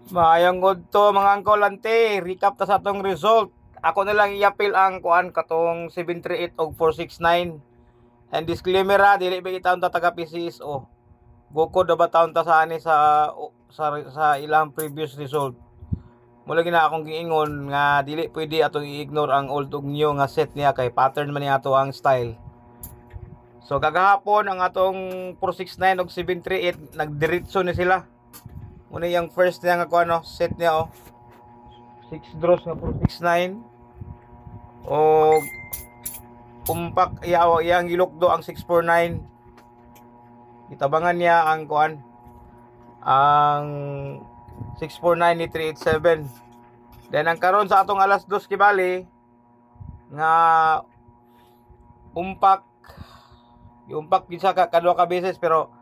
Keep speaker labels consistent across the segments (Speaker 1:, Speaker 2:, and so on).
Speaker 1: Maayong to mga angkol ante, recap ta sa atong result. Ako na lang i-appeal ang kuan katong 738 og 469. And disclaimer ha, dili ba itaon ta taga PCSO. Gukod ba taon ta sa ani sa ilang previous result. Mula gina akong giingon nga dili pwede atong i-ignore ang old ug new nga set niya kay pattern man ni ato ang style. So kagahapon ang atong 469 og 738 nagdiretso ni sila. Muna yung first niya nga ano, set niya 6 draws nga 469 o umpak iyang gilukdo ang 649. Itabangan niya ang kuan ang 649 ni 387. Then ang karon sa atong alas 2 kibali nga umpak gisa ka kadua ka beses pero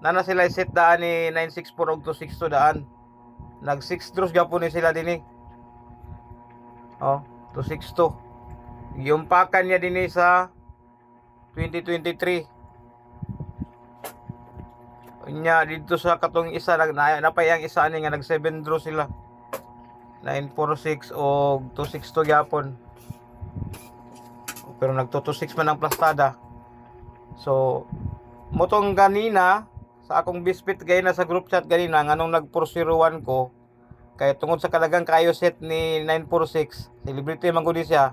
Speaker 1: nana sila set daan ni 964 og 262 daan. Nag 6 draws gyapon ni sila dinhi. 262. Giumpakan niya dinhi sa 2023. Unya dito sa katong isa napay ang isa ani nga nag 7 draws sila. 946 og 262 gyapon. Pero nag 226 man ang plastada. So motong ganina sa akong bispit gay na sa group chat ganina nganong nag 401 ko kay tungod sa kalagang kayo set ni 946 celebrity man gud siya,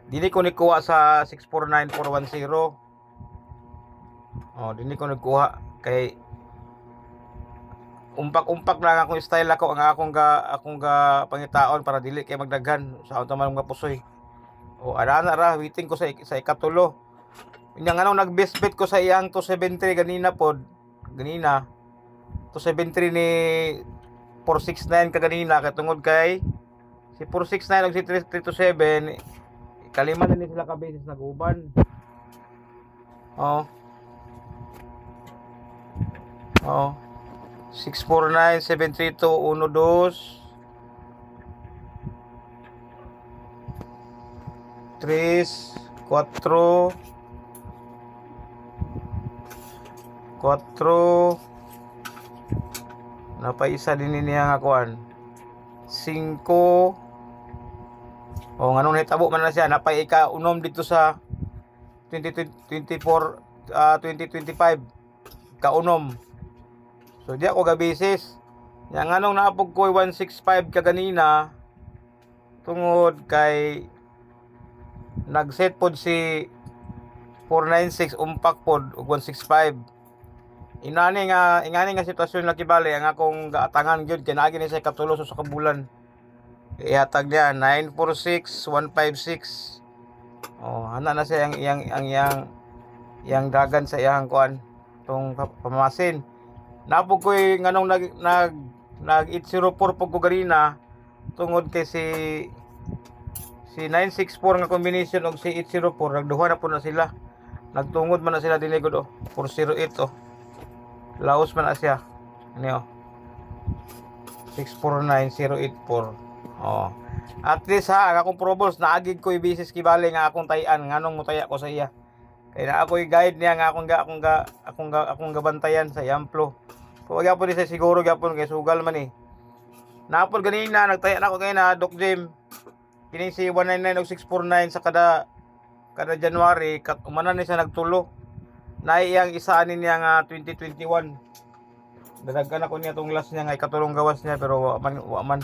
Speaker 1: dili ko nikuha sa 649410. Dili ko nagkuha kay umpak lang akong style ako ang akong ga pangitaon para dili kay magdaghan sa unta man mga pusoy. Ana ra waiting ko sa ikatulo. Nya nganong nag best bet ko sa iyang 273 ganina 273 ni 469 kaganina katungod kay si 469 ug si 327 kalima na ni sila ka beses naguban. 649 732 12 3 4 napaisa din niya nga kuan 5 nganong nahitabo man na siya napay ika-unom dito sa 2025 kaunom. So di ako gabisis nya nganong naapog ko 165 kaganina tungod kay nag-set pod si 496 umpak pod og 165. Ingani nga sitwasyon laki bali ang akong gaatangan gyud kay naagi ni sa katulo sa kabulan. Ihatag niya 946 156. Ana na siya yang dagan sa iyang kuan tong pamamasin. Napog ko nganong nag 804 pug ko ganina tungod kay si 964 nga combination og si 804 nagduha na po na sila. Nagtungod man na sila dinhi gud 408 laos man na siya. Ano 649084. At least ha, akong probos naagid ko ibisis kibali nga akong tayan nganong mutaya ko sa iya. Kay na ako'y guide niya nga akong gabantayan sa yamplo. So gyapon sa siguro gyapon kay sugal man eh. Napol ganina nagtaya na ako kay na Doc Jim. Kini si 199 og 649 sa kada January umanan ni siya nagtulo. Naiyang isa ani niya nga 2021. Daghan ako niya tong last niya nga ikatulong gawas niya pero wa man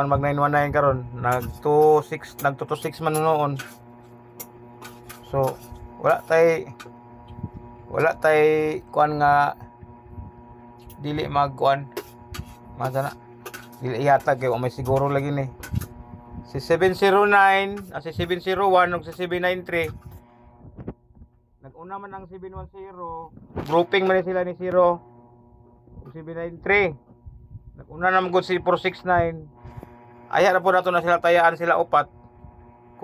Speaker 1: mag 919 karon nag 226 man noon. So wala tay kuan nga dili magkuan madana dili ihatag kay may siguro lagi ni si 709 si 701 ug si 793 nag-una man ang 710 grouping man sila ni 0 ug 793 nag-una na magud si 469 aya na po nato na sila tayaan sila upat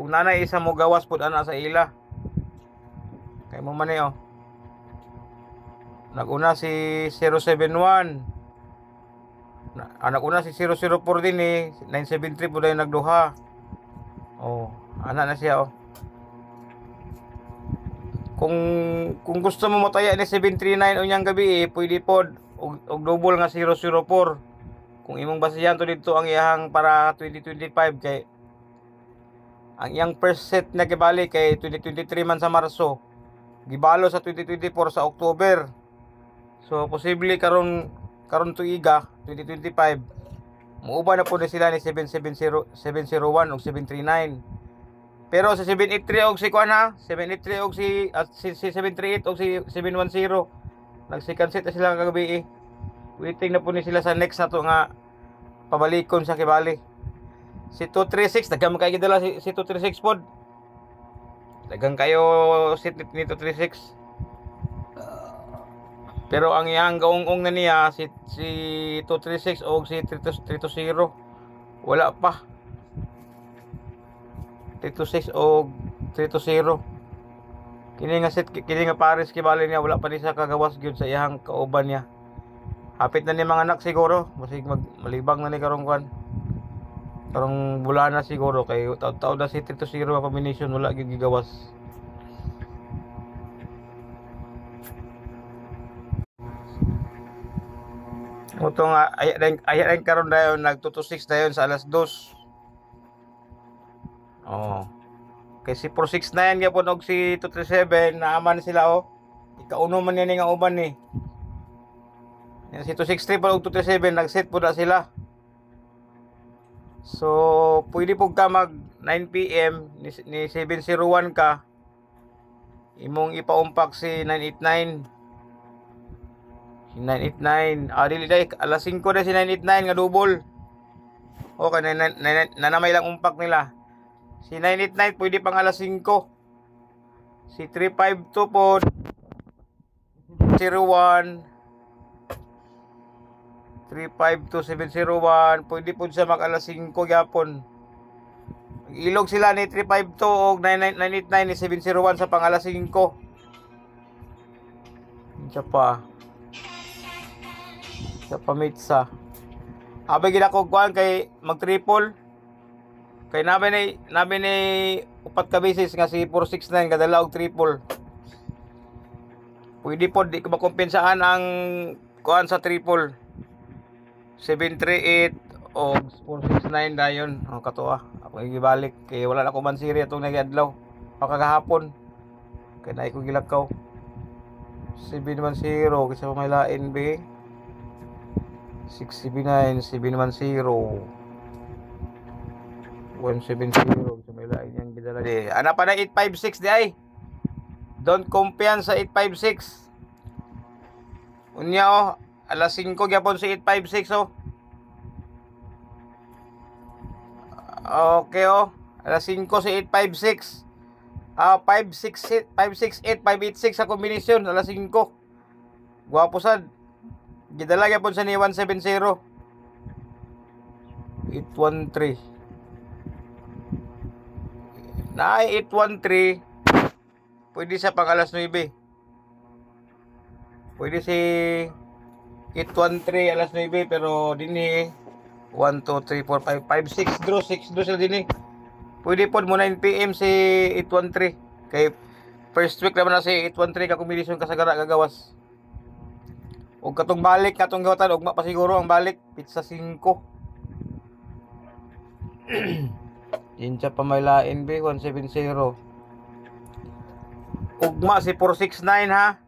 Speaker 1: kung nanay isa mo gawas pud ana sa ila kay mo man nag-una si 071 nag-una si 004 din 973 pud ay nagduha ana na siya Kung gusto mo mataya ni 739 unyang gabi pwede pod og double nga 004. kung imong basihan to dito ang iyang para 2025 kay ang iyang first set na gibali kay 2023 man sa Marso, gibalo sa 2024 sa October. So posible karon tuiga 2025 muuban na po na sila ni 770 701 o 739. Pero sa 783 og si kuan ha, 783 og si 738 og si 710 nagsikan set na sila kagabi. Waiting na po ni sila sa next na to nga pabalikon sa kibali. Si 236 daghang kay gidala si 236 pod. Daghang kayo sit ni 236. Pero ang iyang gaungong na niya si 236 o si 320 wala pa. 326 o 320. Kini nga set kini nga pares kibali niya wala pa ni sa kagawas gyud sa iyang kauban niya. Hapit na ni mga anak siguro, masig malibang na ni karong kwan. Karong bulan na siguro kay taud-taud na si 320 nga combination wala gyud gigawas. Moto nga aya rin karon dayon nag-226 dayon sa alas 2. Oh. Kay si 469 gyapon og si 237 naaman sila oh. Ikauno man ni nga uban ni. Yan si 263 pa og 237 nag-set po na sila. So pwede po ka mag 9 PM ni 701 ka imong ipaumpak si 989. Si 989 dili day alas 5 na si 989 nga double. Okay nanamay lang umpak nila. Si 989 pwede pang alas 5. Si 352 po 01 352701 pwede po sa mag alas 5 gyapon. Ilog sila ni 352 og 989 ni 701 sa pang alas 5. Isa pa mitsa. Abay gila ko kuan kay mag triple. Kay nabi ni upat ka beses nga si 469 kadala og triple. Pwede po di ko makompensaan ang kuan sa triple. 738 o 469 dayon. Katuwa. Ako gibalik kay wala na ko man siri atong nagiadlaw. Pakagahapon. Kay naay ko gilakaw. 710 kasi may lain be. 679 710 170 so may lain yang gidala di. Ana pa na 856 di ay. Don't compare sa 856. Unya oh, alas 5 gyapon sa 856 oh. Okay oh, alas 5 sa 856. 568 586 sa kombinasyon alas 5. Guwapo sad. Gidala gyapon sa ni 170. 813. Na 813 pwede sa pang alas 9. Pwede si 813 alas 9 pero dinhi 1 2 3 4 5 5 6 draw 6 draw sila dinhi. Pwede pod mo 9 PM si 813 kay first week naman na si 813 ka kombinasyon kasagara gagawas. Og katong balik katong gawatan ugma pa siguro ang balik pizza 5. Incha pa may lain be 170. Ugma si 469 ha.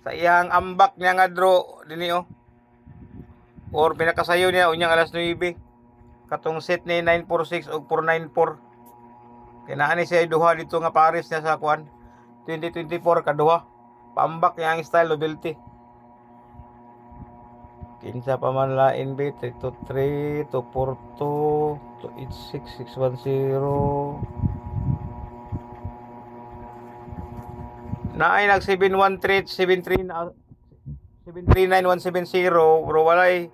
Speaker 1: Sa iyang ambak niya nga draw dinhi oh. Or pinakasayo niya unyang alas 9. Katong set ni 946 ug 494. Kinaan ni siya duha dito nga pares niya sa kuan 2024 kaduha. Paambak niya ang style novelty. Kinsa pa man lain be 323 242 286 610. Naay nag 713 739 170 pero walay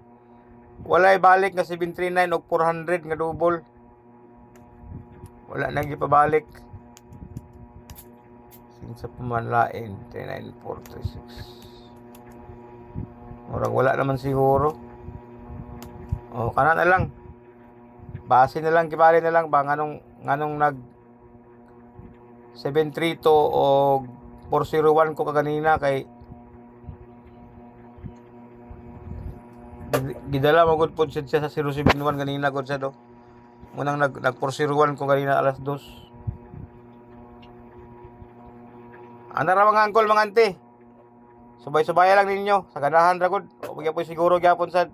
Speaker 1: balik nga 739 og 400 nga double. Wala nang gipabalik. Kinsa pa man lain 39436. Murag wala naman siguro. O kana na lang. Base na lang kibali na lang ba nganong nag 732 o 401 ko kaganina kay gidala mo gud pod siya sa 071 ganina gud siya do. Munang nag 401 ko ganina alas 2. Ana ra mga angkol mga ante. Subay-subaya lang ninyo sa ganahan ra gud. O po siguro gyapon sad